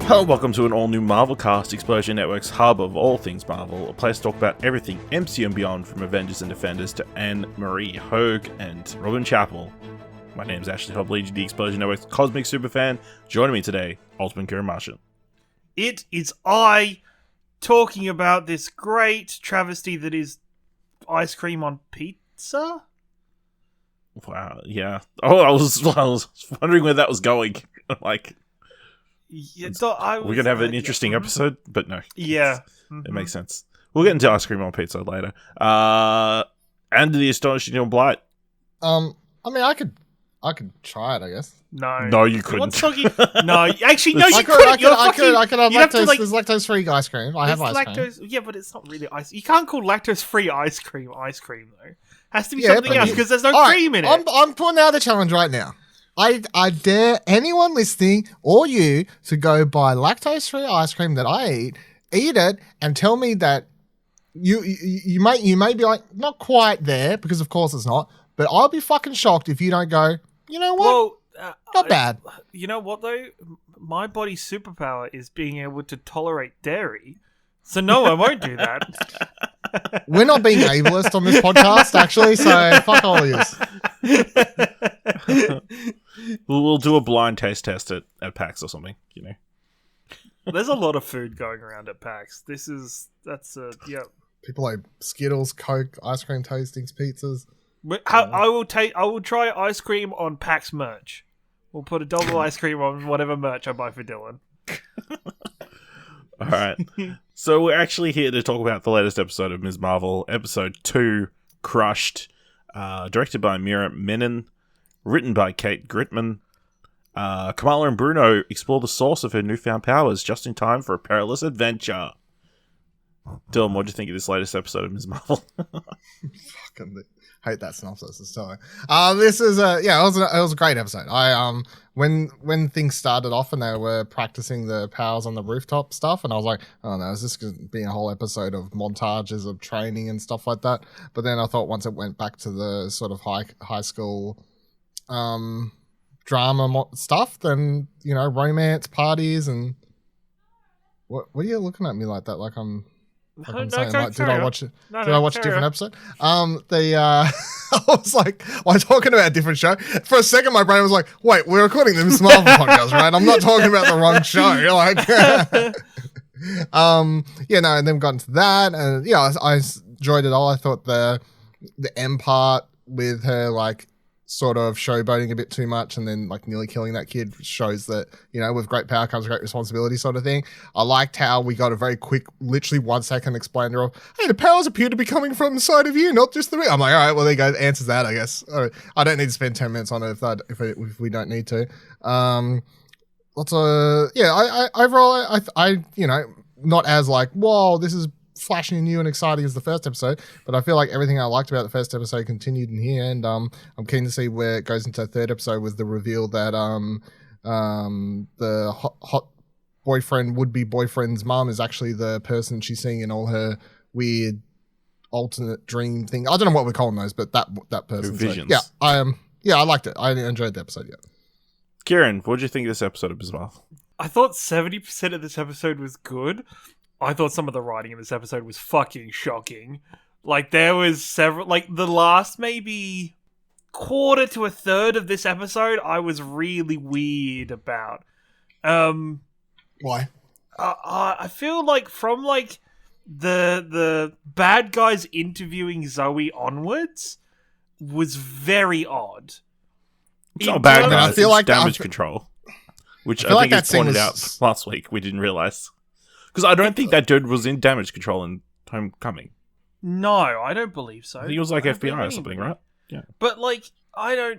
Hello, welcome to an all-new Marvel cast, Explosion Network's hub of all things Marvel, a place to talk about everything MCU and beyond, from Avengers and Defenders to Anne-Marie Hogue and Robin Chapel. My name's Ashley Hobley, the Explosion Network's cosmic superfan. Joining me today, Ultimate Kieran Martian. It is I talking about this great travesty that is ice cream on pizza. Wow, yeah. Oh, I was wondering where that was going. Like, Yeah, we're gonna have an interesting episode, but no. Yeah, it makes sense. We'll get into ice cream on pizza later. And the astonishing Dylan Blight. I mean, I could try it, I guess. No, you couldn't. No, actually, no, you couldn't. I could have lactose. Like, there's lactose-free ice cream. I have ice cream. Yeah, but it's not really ice. You can't call lactose-free ice cream though. Has to be something else because there's no cream in it. I'm putting out a challenge right now. I dare anyone listening or you to go buy lactose-free ice cream that I eat it, and tell me that you may be like, not quite there, because of course it's not, but I'll be fucking shocked if you don't go, you know what? Well, not bad. You know what though? My body's superpower is being able to tolerate dairy. So no, I won't do that. We're not being ableist on this podcast, actually, so fuck all of you. We'll do a blind taste test at PAX or something, you know. There's a lot of food going around at PAX. Yep. People like Skittles, Coke, ice cream tastings, pizzas. I will try ice cream on PAX merch. We'll put a double ice cream on whatever merch I buy for Dylan. Alright. So we're actually here to talk about the latest episode of Ms. Marvel, episode 2, Crushed, directed by Menon, written by Gritmon. Kamala and Bruno explore the source of her newfound powers just in time for a perilous adventure. Dylan, what do you think of this latest episode of Ms. Marvel? Fucking hate that synopsis. Sorry. This is it was a great episode. When things started off and they were practicing the powers on the rooftop stuff, and I was like, oh no, is this going to be a whole episode of montages of training and stuff like that? But then I thought once it went back to the sort of high school drama stuff, then romance parties and what are you looking at me like that? Like I'm saying, like, did I watch a different episode? I was like, I'm talking about a different show. For a second, my brain was like, wait, we're recording this Marvel podcast, right? I'm not talking about the wrong show. Like, and then we got into that, and I enjoyed it all. I thought the end part with her, like, sort of showboating a bit too much and then like nearly killing that kid shows that, with great power comes great responsibility sort of thing. I liked how we got a very quick, literally 1 second explainer of, hey, the powers appear to be coming from the side of you, not just the... I'm like, all right, well, there you go. Answers that, I guess. I don't need to spend 10 minutes on it if we don't need to. Overall, I not as like, whoa, this is flashing new and exciting as the first episode, but I feel like everything I liked about the first episode continued in here, and I'm keen to see where it goes into the third episode with the reveal that the hot boyfriend, would-be boyfriend's mum is actually the person she's seeing in all her weird alternate dream thing. I don't know what we're calling those, but that person. Visions. So, I liked it. I enjoyed the episode. Yeah. Kieran, what did you think of this episode of Ms. Marvel? I thought 70% of this episode was good. I thought some of the writing in this episode was fucking shocking. Like, there was several... Like, the last maybe quarter to a third of this episode, I was really weird about. Why? I feel like from, like, the bad guys interviewing Zoe onwards was very odd. It's not bad guys, I feel like damage control. Which I think is pointed out last week. We didn't realise. Because I don't think that dude was in damage control in Homecoming. No, I don't believe so. I think he was like FBI or something, right? Yeah. But like, I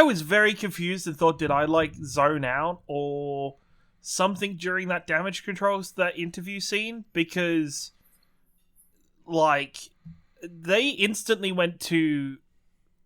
was very confused and thought, did I like zone out or something during that damage controls, that interview scene? Because like, they instantly went to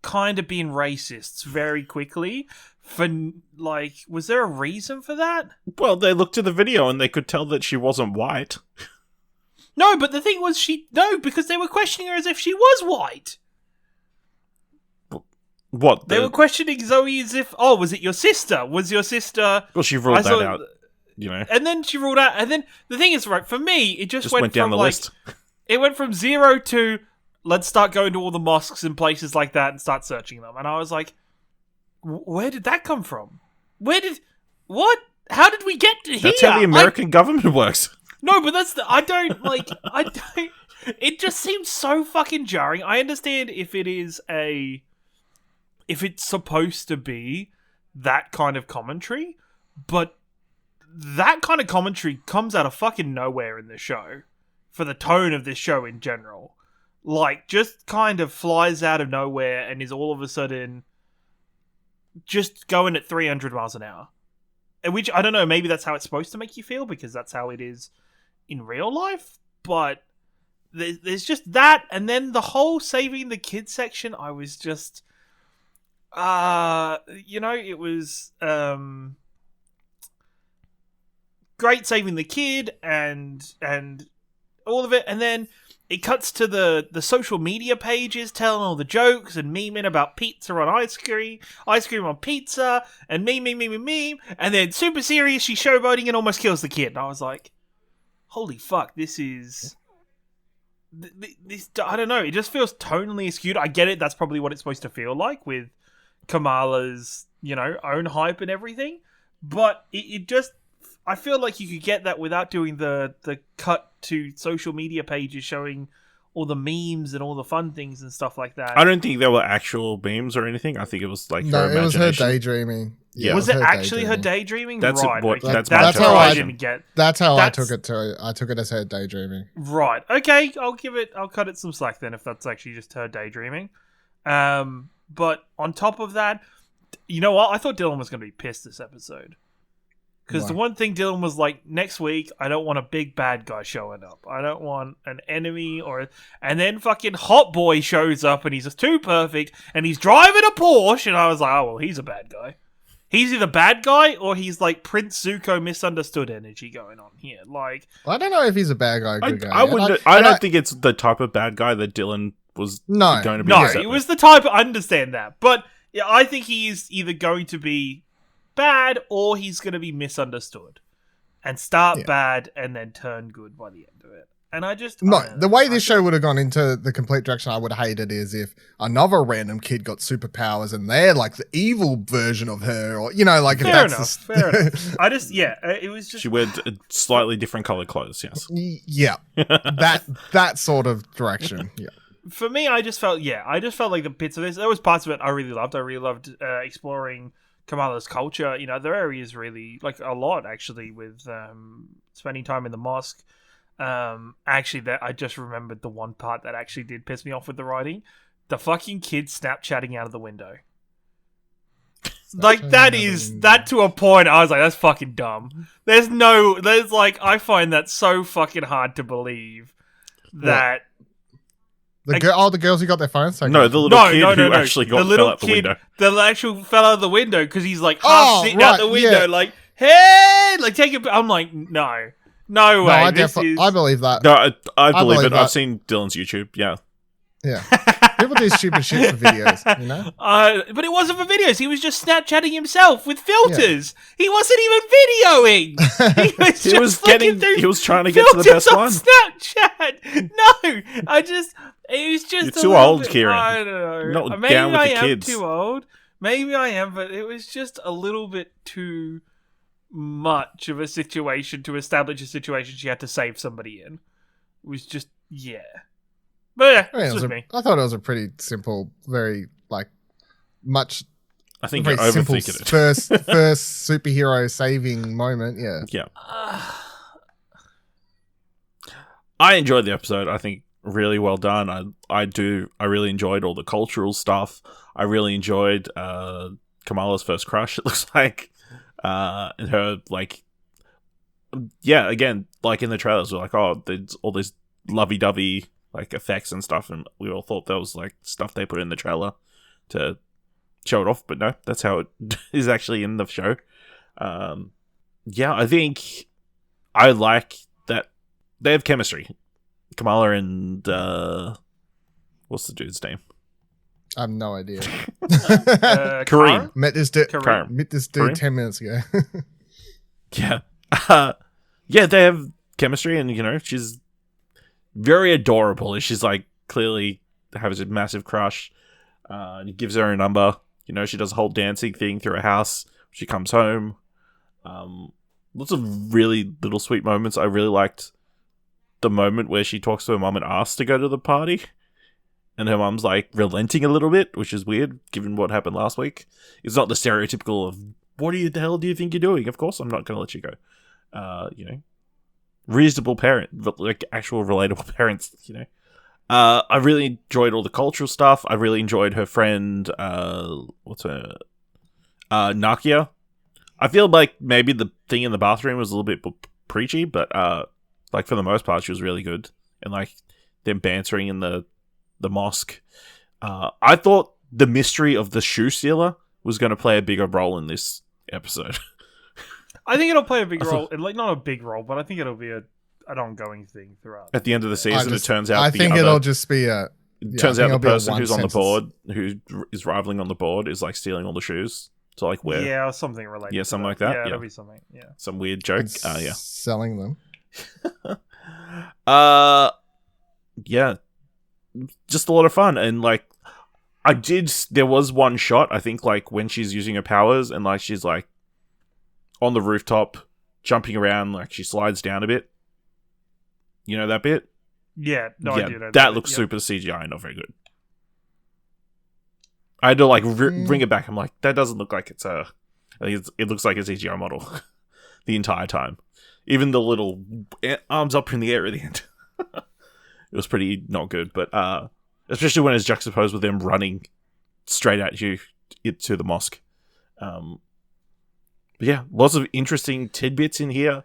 kind of being racists very quickly. For, like, was there a reason for that? Well, they looked at the video and they could tell that she wasn't white. No, but the thing was because they were questioning her as if she was white. What? They were questioning Zoe as if, was it your sister? Was your sister... Well, she ruled that out. you know. And then she ruled out. And then the thing is, right, for me, it just went down from the like list. it went from 0 to let's start going to all the mosques and places like that and start searching them. And I was like, where did that come from? What? How did we get to here? That's how the American government works. No, but I don't. It just seems so fucking jarring. I understand if it's supposed to be that kind of commentary, but that kind of commentary comes out of fucking nowhere in the show, for the tone of this show in general. Like, just kind of flies out of nowhere and is all of a sudden just going at 300 miles an hour. Which, I don't know, maybe that's how it's supposed to make you feel, because that's how it is in real life, but there's just that, and then the whole saving the kid section, I was just, it was, great saving the kid, and all of it, and then it cuts to the social media pages telling all the jokes and memeing about pizza on ice cream on pizza, and meme, and then super serious, she's showboating and almost kills the kid, and I was like, holy fuck, this is... This, I don't know, it just feels tonally skewed. I get it, that's probably what it's supposed to feel like with Kamala's, own hype and everything, but it just... I feel like you could get that without doing the cut to social media pages showing all the memes and all the fun things and stuff like that. I don't think there were actual memes or anything. I think it was like No, her it was her imagination. daydreaming. Yeah, Was it actually her daydreaming? That's right. what- Okay. that's That's my how I interpretation. didn't get. That's how That's- I took it to. I took it as her daydreaming. Right. Okay. I'll cut it some slack then if that's actually just her daydreaming. But on top of that, you know what? I thought Dylan was going to be pissed this episode. Because the Why? one thing Dylan was like, next week, I don't want a big bad guy showing up. I don't want an enemy and then fucking Hot Boy shows up and he's just too perfect and he's driving a Porsche and I was like, oh, well, he's a bad guy. He's either bad guy or he's like Prince Zuko misunderstood energy going on here. Like, I don't know if he's a bad guy or good guy. I don't think it's the type of bad guy that Dylan was going to be. no, upset it with. was the type, I understand that. But yeah, I think he is either going to be bad or he's going to be misunderstood and start bad and then turn good by the end of it. And I just... No, I don't the know. way this show would have gone into the complete direction I would have hated is if another random kid got superpowers and they're like the evil version of her, or like if Fair that's enough, fair enough. I just, it was just... She wore slightly different colored clothes, yes. yeah, that sort of direction. Yeah, For me, I just felt like the bits of this, there was parts of it I really loved. I really loved exploring Kamala's culture. Their area is really, like, a lot, actually, with spending time in the mosque. Actually, that I just remembered the one part that actually did piss me off with the writing. The fucking kid Snapchatting out of the window. Like, that to a point, I was like, that's fucking dumb. I find that so fucking hard to believe that... the girls who got their phones taken. No, the little kid who actually fell out the window. The actual fell out of the window because he's like half sitting out the window, like, hey, like take it. I'm like, no way. I believe that. No, I believe it. that. I've seen Dylan's YouTube. Yeah. People do stupid shit for videos, But it wasn't for videos. He was just Snapchatting himself with filters. He wasn't even videoing. He was trying to get to the best on one. Snapchat. No, it was just. You're too old, Ciaran. I don't know. Not Maybe down with I the am kids. too old. Maybe I am, but it was just a little bit too much of a situation to establish a situation she had to save somebody in. It was just But this was me. I thought it was a pretty simple, very much. I think you're very simple overthinking it. first superhero saving moment. Yeah. I enjoyed the episode. I think really well done. I really enjoyed all the cultural stuff. I really enjoyed Kamala's first crush. It looks like, and her again, like in the trailers, we're like, oh, there's all this lovey-dovey effects and stuff, and we all thought that was stuff they put in the trailer to show it off, but no, that's how it is actually in the show. I think I like that they have chemistry. Kamala and what's the dude's name? I have no idea. Kareem. Met this dude Kareem. 10 minutes ago. Yeah. Yeah, they have chemistry, and she's very adorable. She's like clearly has a massive crush. And he gives her a number. She does a whole dancing thing through her house. She comes home. Lots of really little sweet moments. I really liked the moment where she talks to her mum and asks to go to the party. And her mum's like relenting a little bit, which is weird given what happened last week. It's not the stereotypical of, what the hell do you think you're doing? Of course I'm not going to let you go. Reasonable parent, but like actual relatable parents, I really enjoyed all the cultural stuff. I really enjoyed her friend, Nakia. I feel like maybe the thing in the bathroom was a little bit preachy, but like for the most part, she was really good. And like them bantering in the mosque. I thought the mystery of the shoe stealer was going to play a bigger role in this episode. I think it'll play a big role. Like not a big role, but I think it'll be an ongoing thing throughout. At the end of the season, it turns out. I think it'll just be a. It turns out the person who's on the board, who is rivaling on the board, is like stealing all the shoes. So like where? Yeah, or something related. Yeah, something like that. Yeah, that'll be something. Yeah, some weird joke. Yeah, selling them. Yeah, just a lot of fun, and like there was one shot, I think, like when she's using her powers and like she's like on the rooftop jumping around, like she slides down a bit. You know that bit? Yeah, no, yeah, I do know that looks super CGI, not very good. I had to like bring it back. I'm like, that doesn't look like it's a. It looks like a CGI model the entire time. Even the little arms up in the air at the end. It was pretty not good, but especially when it's juxtaposed with them running straight at you to the mosque. But yeah, lots of interesting tidbits in here.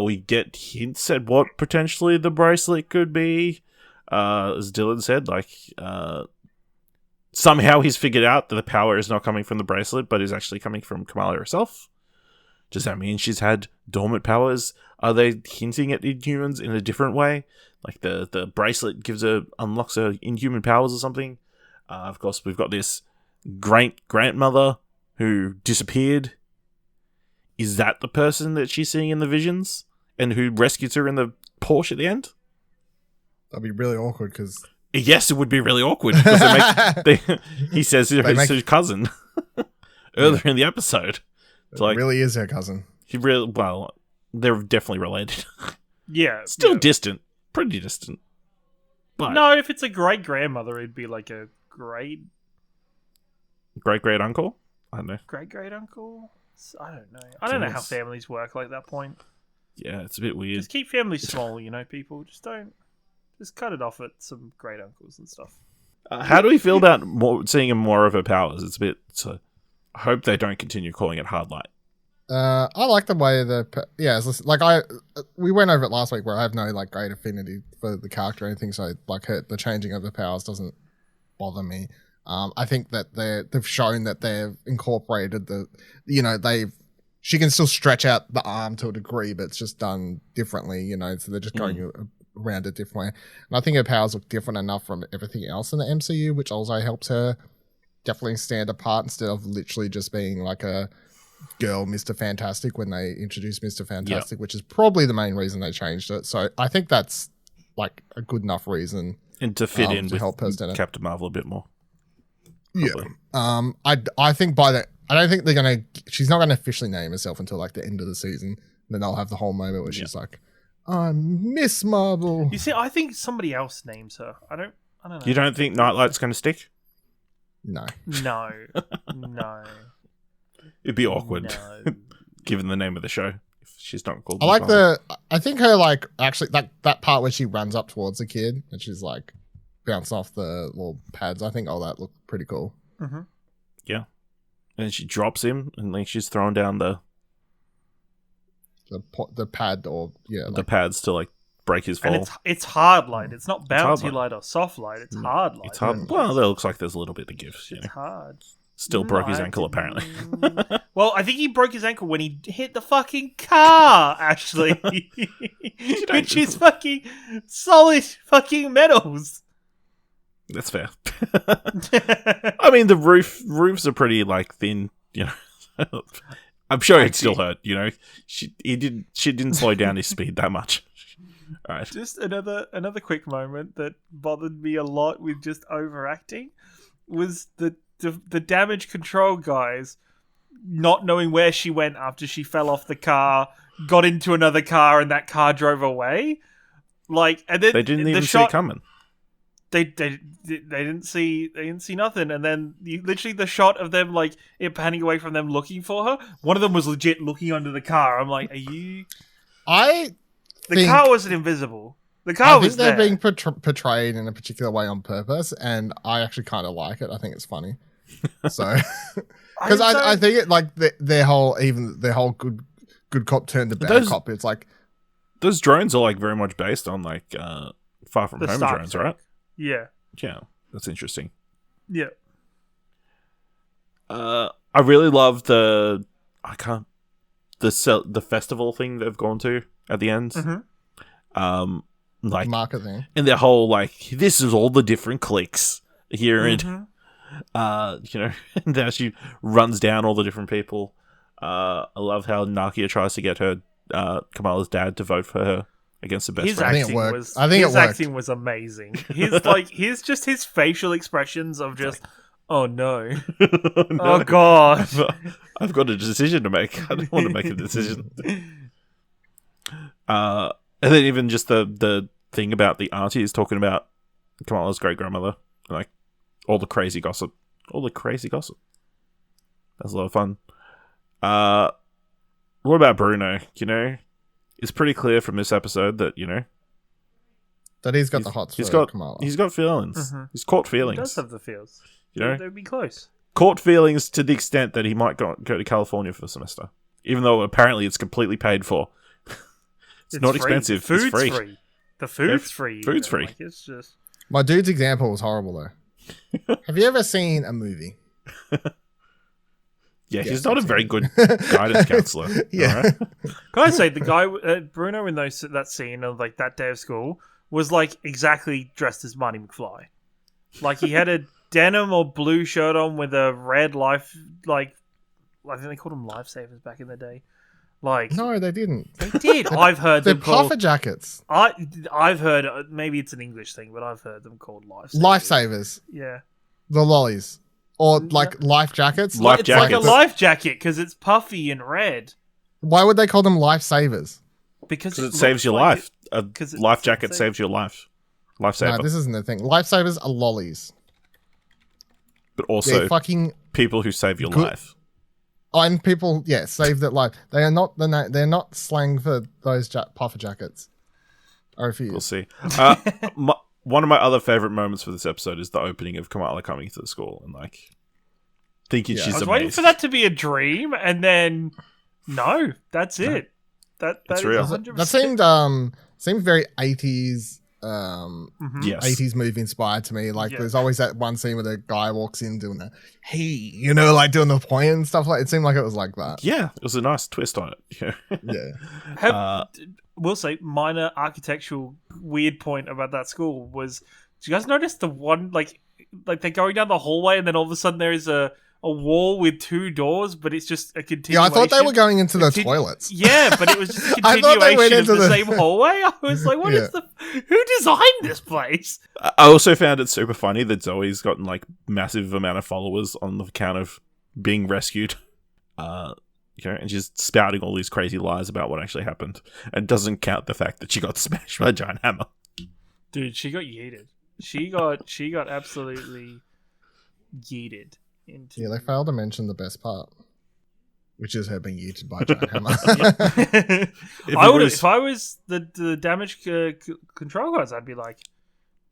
We get hints at what potentially the bracelet could be. As Dylan said, like somehow he's figured out that the power is not coming from the bracelet, but is actually coming from Kamala herself. Does that mean she's had dormant powers? Are they hinting at Inhumans in a different way? Like the bracelet unlocks her inhuman powers or something? Of course, we've got this great-grandmother who disappeared. Is that the person that she's seeing in the visions? And who rescues her in the Porsche at the end? That'd be really awkward because... Yes, it would be really awkward. He says it's his cousin earlier in the episode. It really is her cousin. They're definitely related. Yeah. Still distant. Pretty distant. But no, if it's a great-grandmother, it'd be like a great-great-uncle? I don't know. Great-great-uncle? I don't know. I don't know how families work like that point. Yeah, it's a bit weird. Just keep families small, people. Just cut it off at some great uncles and stuff. How do we feel about seeing more of her powers? It's a bit... I hope they don't continue calling it hard light. I like the way we went over it last week where I have no like great affinity for the character or anything, so like the changing of the powers doesn't bother me. I think that they've shown that they've incorporated she can still stretch out the arm to a degree, but it's just done differently, so they're just going around it differently. And I think her powers look different enough from everything else in the MCU, which also helps her definitely stand apart instead of literally just being like a girl Mr. Fantastic when they introduced Mr. Fantastic, which is probably the main reason they changed it. So I think that's like a good enough reason. And to fit in to with help her stand Captain Marvel a bit more. Probably. Yeah. I think I don't think she's not gonna officially name herself until like the end of the season. Then they'll have the whole moment where she's like, I'm Miss Marvel. You see, I think somebody else names her. I don't know. You don't think Nightlight's gonna stick? No. No. It'd be awkward, given the name of the show. If she's not called. I think her like actually that part where she runs up towards the kid and she's like bouncing off the little pads. I think all that looked pretty cool. Mm-hmm. Yeah, and she drops him, and like she's throwing down the pad the pads to like break his fall. And it's hard light. It's not bouncy light or soft light. It's hard light. It's hard. Well, it looks like there's a little bit of gift. It's hard. Still broke his ankle, apparently. Well, I think he broke his ankle when he hit the fucking car, actually. Which is fucking solid fucking metals. That's fair. I mean, the roofs are pretty, like, thin, I'm sure it still hurt. You know, she didn't slow down his speed that much. All right. Just another quick moment that bothered me a lot with just overacting was the damage control guys not knowing where she went after she fell off the car, got into another car, and that car drove away. Like, and then They didn't even see it coming. They didn't see nothing, and then literally the shot of them like it panning away from them looking for her. One of them was legit looking under the car. I'm like, are you? The car wasn't invisible. The car was there. I think they're being portrayed in a particular way on purpose, and I actually kind of like it. I think it's funny. So, because I think it like their whole good cop turned to bad cop. It's like those drones are like very much based on like Far From Home drones, right? Yeah. Yeah, that's interesting. Yeah. I really love the festival thing they've gone to at the end. Mm-hmm. Like marketing. And their whole like this is all the different cliques here Mm-hmm. and and how she runs down all the different people. I love how Nakia tries to get her Kamala's dad to vote for her against the best friend. I think it worked. His acting was amazing. Here's just his facial expressions of just, oh no, no. Oh god, I've got a decision to make. I don't want to make a decision. And then even just the thing about the aunties talking about Kamala's great grandmother, like all the crazy gossip. That's a lot of fun. What about Bruno? You know, it's pretty clear from this episode that that he's got the hots for Kamala. He's got feelings. Mm-hmm. He's caught feelings. He does have the feels. You know, they'd be close. Caught feelings to the extent that he might go to California for the semester, even though apparently it's completely paid for. It's not free. expensive. Food's it's free. The food's free. Food's free. Like, it's just... My dude's example was horrible though. Have you ever seen a movie? Yeah, he's not a very good guidance counselor. Yeah. Right? Can I say the guy Bruno in that scene of like that day of school was like exactly dressed as Marty McFly. Like he had a denim or blue shirt on with a red life, like I think they called them lifesavers back in the day. Like no, they didn't. They did. I've heard they're them called puffer jackets. I've heard maybe it's an English thing, but I've heard them called lifesavers. Lifesavers. Yeah. The lollies. Or like life jackets. Life jackets. Like a life jacket because it's puffy and red. Why would they call them lifesavers? Because it saves your life. A life jacket saves your life. Lifesaver. No, this isn't the thing. Lifesavers are lollies. But also they're fucking people who save your life. And people, save that life. They are not they're not slang for those puffer jackets. I refuse. We'll see. One of my other favorite moments for this episode is the opening of Kamala coming to the school and like thinking she's amazing. I was waiting for that to be a dream, and then no, that's it. That's real. 100%. That seemed very 80s. Yes. 80s movie inspired to me. Like there's always that one scene where the guy walks in doing the like doing the point and stuff like. It seemed like it was like that. Yeah, it was a nice twist on it. Yeah. We'll say minor architectural weird point about that school was, did you guys notice the one like they're going down the hallway and then all of a sudden there is a wall with two doors, but it's just a continuation. Yeah, I thought they were going into the toilets. Yeah, but it was just a I thought they went continuation of into the same hallway. I was like, what is who designed this place? I also found it super funny that Zoe's gotten like massive amount of followers on the account of being rescued. And she's spouting all these crazy lies about what actually happened, and doesn't count the fact that she got smashed by a giant hammer. Dude, she got yeeted. She got absolutely yeeted. Yeah, they failed to mention the best part, which is her being yeeted by a giant hammer. If I was the damage control guys, I'd be like,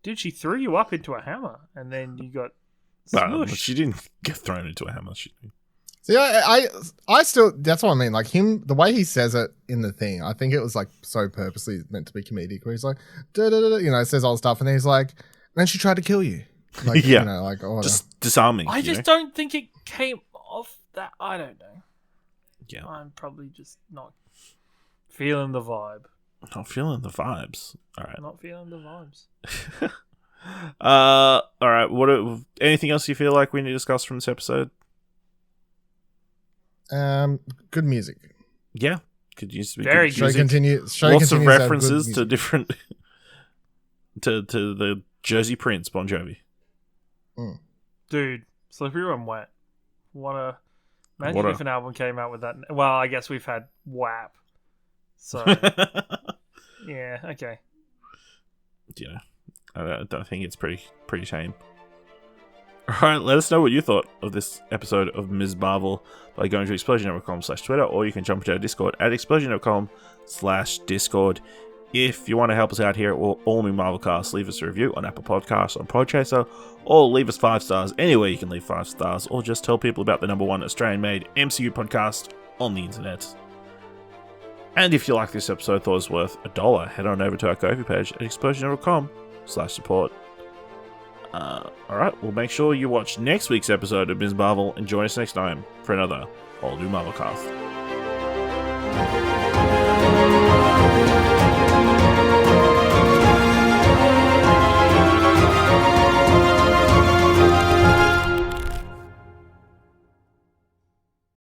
dude, she threw you up into a hammer, and then you got smushed. She didn't get thrown into a hammer. See, I still, that's what I mean. Like him, the way he says it in the thing, I think it was like so purposely meant to be comedic, where he's like, says all the stuff, and then he's like, and then she tried to kill you. Like, just disarming. I just don't think it came off that. I don't know. Yeah, I'm probably just not feeling the vibe. Not feeling the vibes. All right, not feeling the vibes. All right. Anything else you feel like we need to discuss from this episode? Good music. Yeah, could use to be Very good Show music. continues. Lots of references to different to the Jersey Prince Bon Jovi. Dude, Slippery When Wet. Imagine if an album came out with that. Well, I guess we've had WAP. So, yeah, okay. Yeah, I don't think it's pretty tame. Alright, let us know what you thought of this episode of Ms. Marvel by going to explosion.com/Twitter, or you can jump into our Discord at explosion.com/Discord. If you want to help us out here at All New Marvelcast, leave us a review on Apple Podcasts, on Podchaser, or leave us 5 stars anywhere you can leave 5 stars, or just tell people about the #1 Australian-made MCU podcast on the internet. And if you like this episode, thought it was worth $1, head on over to our Ko-fi page at explosion.com/support. Alright, well, make sure you watch next week's episode of Ms. Marvel and join us next time for another All New Marvelcast.